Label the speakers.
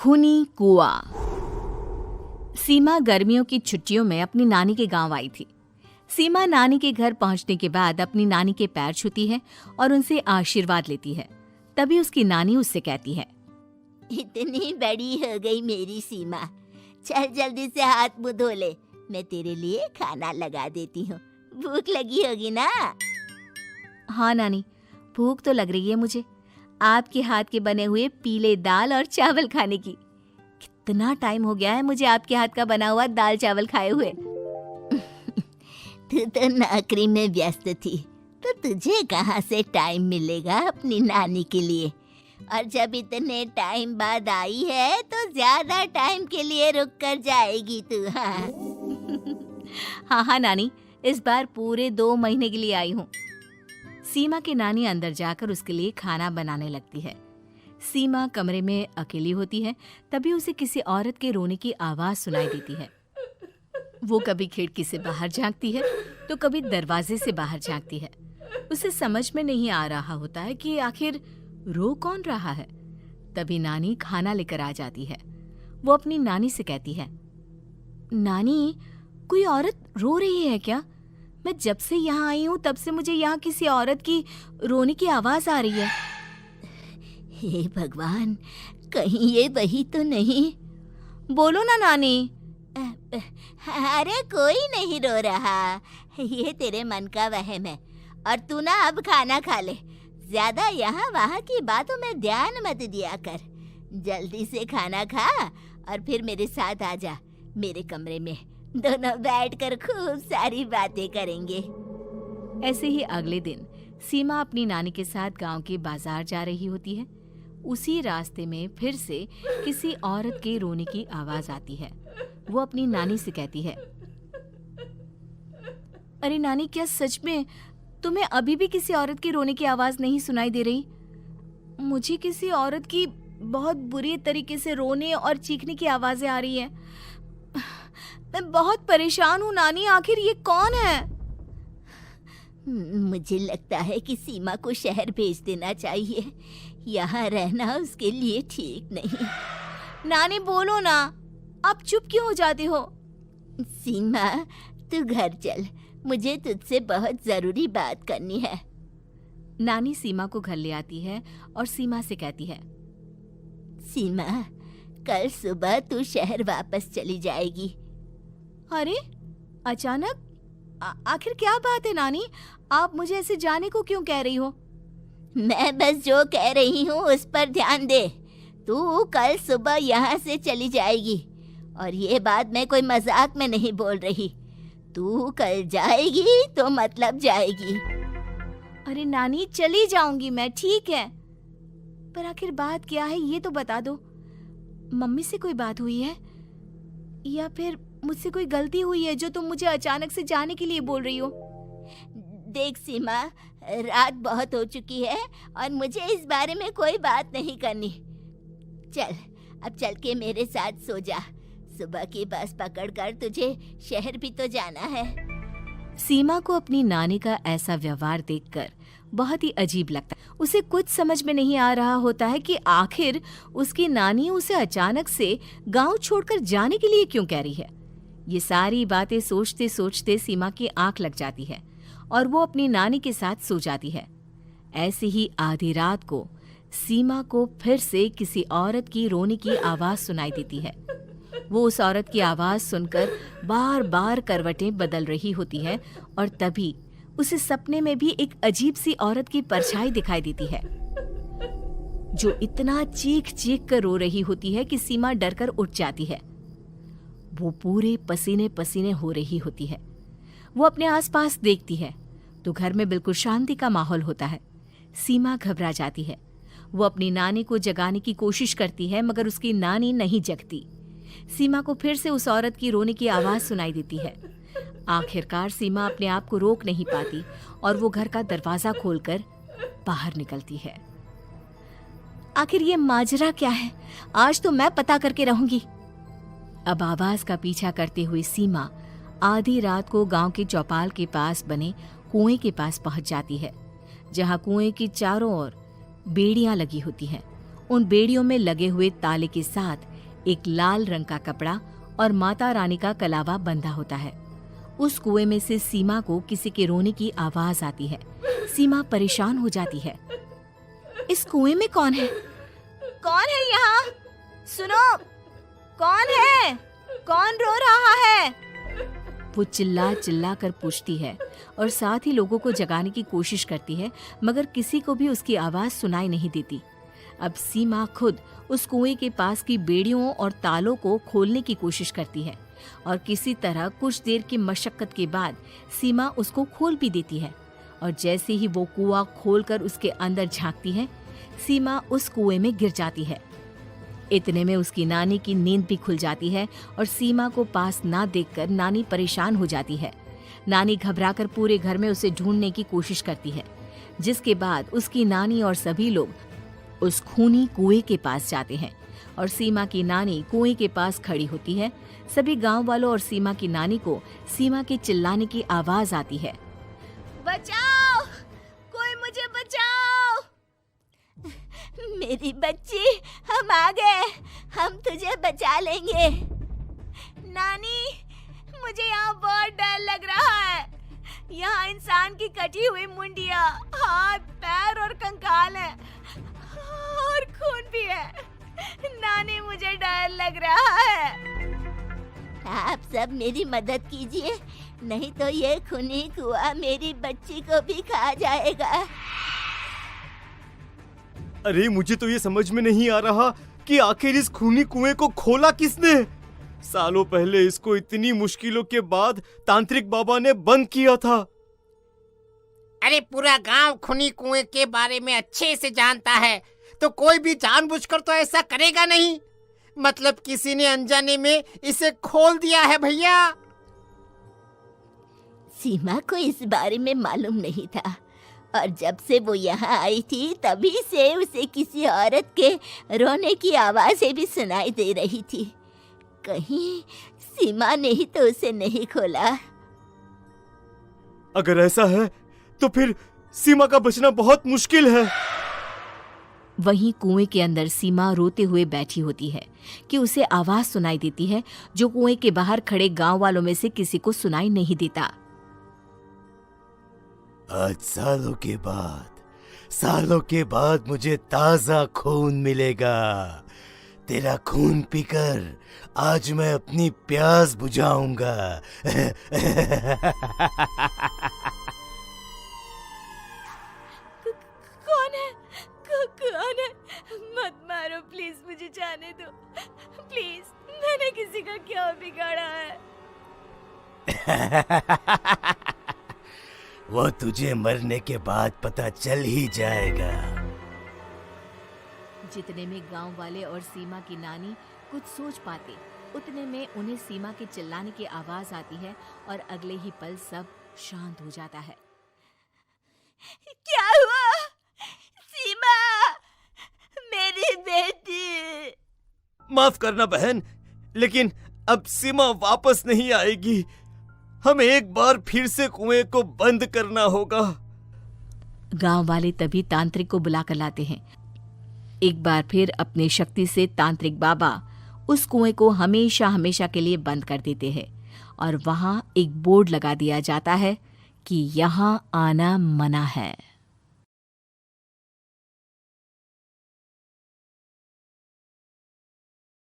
Speaker 1: खूनी कुआं। सीमा गर्मियों की छुट्टियों में अपनी नानी के गांव आई थी। सीमा नानी के घर पहुंचने के बाद अपनी नानी के पैर छूती है और उनसे आशीर्वाद लेती है। तभी उसकी नानी उससे कहती है,
Speaker 2: इतनी बड़ी हो गई मेरी सीमा, चल जल्दी से हाथ मुंह धो ले, मैं तेरे लिए खाना लगा देती हूँ। भूख लगी होगी ना?
Speaker 1: हाँ नानी, भूख तो लग रही है मुझे, आपके हाथ के बने हुए पीले दाल और चावल खाने की। कितना टाइम हो गया है मुझे आपके हाथ का बना हुआ दाल चावल खाए हुए।
Speaker 2: तू तो नौकरी में व्यस्त थी, तो तुझे कहाँ से टाइम मिलेगा अपनी नानी के लिए? और जब इतने टाइम बाद आई है तो ज्यादा टाइम के लिए रुक कर जाएगी तू।
Speaker 1: हाँ नानी, इस बार पूरे 2 महीने के लिए आई हूँ। सीमा की नानी अंदर जाकर उसके लिए खाना बनाने लगती है। सीमा कमरे में अकेली होती है, तभी उसे किसी औरत के रोने की आवाज सुनाई देती है। वो कभी खिड़की से बाहर झांकती है तो कभी दरवाजे से बाहर झांकती है। उसे समझ में नहीं आ रहा होता है कि आखिर रो कौन रहा है। तभी नानी खाना लेकर आ जाती है। वो अपनी नानी से कहती है, नानी, कोई औरत रो रही है क्या? मैं जब से यहाँ आई हूँ तब से मुझे यहाँ किसी औरत की रोने की आवाज आ रही है।
Speaker 2: हे भगवान, कहीं ये वही तो नहीं?
Speaker 1: बोलो ना नानी।
Speaker 2: अरे कोई नहीं रो रहा, ये तेरे मन का वहम है। और तू ना अब खाना खा ले, ज्यादा यहाँ वहाँ की बातों में ध्यान मत दिया कर। जल्दी से खाना खा और फिर मेरे साथ आ जा मेरे कमरे में, दोनों बैठकर खूब सारी बातें करेंगे।
Speaker 1: ऐसे ही अगले दिन सीमा अपनी नानी के साथ गांव के बाजार जा रही होती है। उसी रास्ते में फिर से किसी औरत के रोने की आवाज आती है। वो अपनी नानी से कहती है, अरे नानी, क्या सच में तुम्हें अभी भी किसी औरत की रोने की आवाज नहीं सुनाई दे रही? मुझे किसी औरत की बहुत बुरी तरीके से रोने और चीखने की आवाजें आ रही हैं। मैं बहुत परेशान हूँ नानी, आखिर ये कौन है?
Speaker 2: मुझे लगता है कि सीमा को शहर भेज देना चाहिए, यहाँ रहना उसके लिए ठीक नहीं।
Speaker 1: नानी बोलो ना, आप चुप क्यों हो जाती हो?
Speaker 2: सीमा, तू घर चल, मुझे तुझसे बहुत जरूरी बात करनी है।
Speaker 1: नानी सीमा को घर ले आती है और सीमा से कहती है,
Speaker 2: सीमा, कल सुबह तू शहर वापस चली जाएगी।
Speaker 1: अरे अचानक? आखिर क्या बात है नानी, आप मुझे ऐसे जाने को क्यों कह रही हो?
Speaker 2: मैं बस जो कह रही हूँ उस पर ध्यान दे। तू कल सुबह यहाँ से चली जाएगी, और ये बात मैं कोई मजाक में नहीं बोल रही। तू कल जाएगी तो मतलब जाएगी।
Speaker 1: अरे नानी, चली जाऊंगी मैं, ठीक है, पर आखिर बात क्या है ये तो बता दो। मम्मी से कोई बात हुई है या फिर मुझसे कोई गलती हुई है जो तुम मुझे अचानक से जाने के लिए बोल रही हो?
Speaker 2: देख सीमा, रात बहुत हो चुकी है और मुझे इस बारे में कोई बात नहीं करनी। चल, अब चल के मेरे साथ सो जा। सुबह की बस पकड़कर तुझे शहर भी तो जाना है।
Speaker 1: सीमा को अपनी नानी का ऐसा व्यवहार देखकर बहुत ही अजीब लगता है। उसे कुछ समझ में नहीं आ रहा होता है कि आखिर उसकी नानी उसे अचानक से गांव छोड़कर जाने के लिए क्यों कह रही है। ये सारी बातें सोचते सोचते सीमा की आंख लग जाती है और वो अपनी नानी के साथ सो जाती है। ऐसे ही आधी रात को सीमा को फिर से किसी औरत की रोने की आवाज सुनाई देती है। वो उस औरत की आवाज सुनकर बार बार करवटें बदल रही होती है और तभी उसे सपने में भी एक अजीब सी औरत की परछाई दिखाई देती है, जो इतना चीख चीख कर रो रही होती है कि सीमा डरकर उठ जाती है। वो पूरे पसीने पसीने हो रही होती है। वो अपने आसपास देखती है तो घर में बिल्कुल शांति का माहौल होता है। सीमा घबरा जाती है। वो अपनी नानी को जगाने की कोशिश करती है, मगर उसकी नानी नहीं जगती। सीमा को फिर से उस औरत की रोने की आवाज सुनाई देती है। आखिरकार सीमा अपने आप को रोक नहीं पाती और वो घर का दरवाजा खोलकर बाहर निकलती है। आखिर ये माजरा क्या है? आज तो मैं पता करके रहूंगी। अब आवाज का पीछा करते हुए सीमा आधी रात को गांव के चौपाल के पास बने कुएं के पास पहुंच जाती है, जहां कुएं की चारों ओर बेड़ियां लगी होती हैं उन बेड़ियों में लगे हुए ताले के साथ एक लाल रंग का कपड़ा और माता रानी का कलावा बंधा होता है। उस कुएं में से सीमा को किसी के रोने की आवाज आती है। सीमा परेशान हो जाती है। इस कुएं में कौन है? कौन है यहाँ? सुनो, कौन है? कौन रो रहा है? वो चिल्ला चिल्ला कर पूछती है और साथ ही लोगों को जगाने की कोशिश करती है, मगर किसी को भी उसकी आवाज सुनाई नहीं देती। अब सीमा खुद उस कुएं के पास की बेड़ियों और तालों को खोलने की कोशिश करती है और किसी तरह कुछ देर की मशक्कत के बाद सीमा उसको खोल भी देती है। और जैसे ही वो कुआं खोलकर उसके अंदर झांकती है, सीमा उस कुएं में गिर जाती है। इतने में उसकी नानी की नींद भी खुल जाती है और सीमा को पास ना देखकर नानी परेशान हो जाती है। नानी घबराकर पूरे घर में उसे ढूंढने की कोशिश करती है, जिसके बाद उसकी नानी और सभी लोग उस खूनी कुएं के पास जाते हैं और सीमा की नानी कुएं के पास खड़ी होती है। सभी गांव वालों और सीमा की नानी को सीमा के चिल्लाने की आवाज आती है। बचाओ, कोई मुझे बचाओ।
Speaker 2: मेरी बच्ची, हम आ गए, हम तुझे बचा लेंगे।
Speaker 1: नानी, मुझे यहाँ बहुत डर लग रहा है। यहाँ इंसान की कटी हुई मुंडिया, हाथ, पैर और कंकाल है और खून भी है। नानी, मुझे डर लग रहा है।
Speaker 2: आप सब मेरी मदद कीजिए, नहीं तो ये खूनी कुआं मेरी बच्ची को भी खा जाएगा।
Speaker 3: अरे मुझे तो ये समझ में नहीं आ रहा कि आखिर इस खूनी कुएं को खोला किसने। सालों पहले इसको इतनी मुश्किलों के बाद तांत्रिक बाबा ने बंद किया था।
Speaker 4: अरे पूरा गांव खूनी कुएं के बारे में अच्छे से जानता है, तो कोई भी जानबूझकर तो ऐसा करेगा नहीं। मतलब किसी ने अनजाने में इसे खोल दिया है भैया।
Speaker 2: सीमा को इस बारे में मालूम नहीं था और जब से वो यहाँ आई थी तभी से उसे किसी औरत के रोने की आवाज़ें भी सुनाई दे रही थी। कहीं सीमा ने ही तो उसे नहीं खोला।
Speaker 3: अगर ऐसा है तो फिर सीमा का बचना बहुत मुश्किल है।
Speaker 1: वहीं कुएं के अंदर सीमा रोते हुए बैठी होती है कि उसे आवाज सुनाई देती है जो कुएं के बाहर खड़े गांव वालों में से किसी को सुनाई नहीं देता।
Speaker 3: आज सालों के बाद मुझे ताजा खून मिलेगा। तेरा खून पीकर आज मैं अपनी प्यास बुझाऊंगा।
Speaker 1: कौन है? मत मारो प्लीज, मुझे जाने दो प्लीज। मैंने किसी का क्या बिगाड़ा है?
Speaker 3: वो तुझे मरने के बाद पता चल ही जाएगा।
Speaker 1: जितने में गांव वाले और सीमा की नानी कुछ सोच पाते, उतने में उन्हें सीमा के चिल्लाने की आवाज आती है और अगले ही पल सब शांत हो जाता है।
Speaker 2: क्या हुआ? सीमा, मेरी बेटी।
Speaker 3: माफ करना बहन, लेकिन अब सीमा वापस नहीं आएगी। हमें एक बार फिर से कुएं को बंद करना होगा।
Speaker 1: गांव वाले तभी तांत्रिक को बुलाकर लाते हैं। एक बार फिर अपनी शक्ति से तांत्रिक बाबा उस कुएं को हमेशा हमेशा के लिए बंद कर देते हैं और वहां एक बोर्ड लगा दिया जाता है कि यहाँ आना मना है।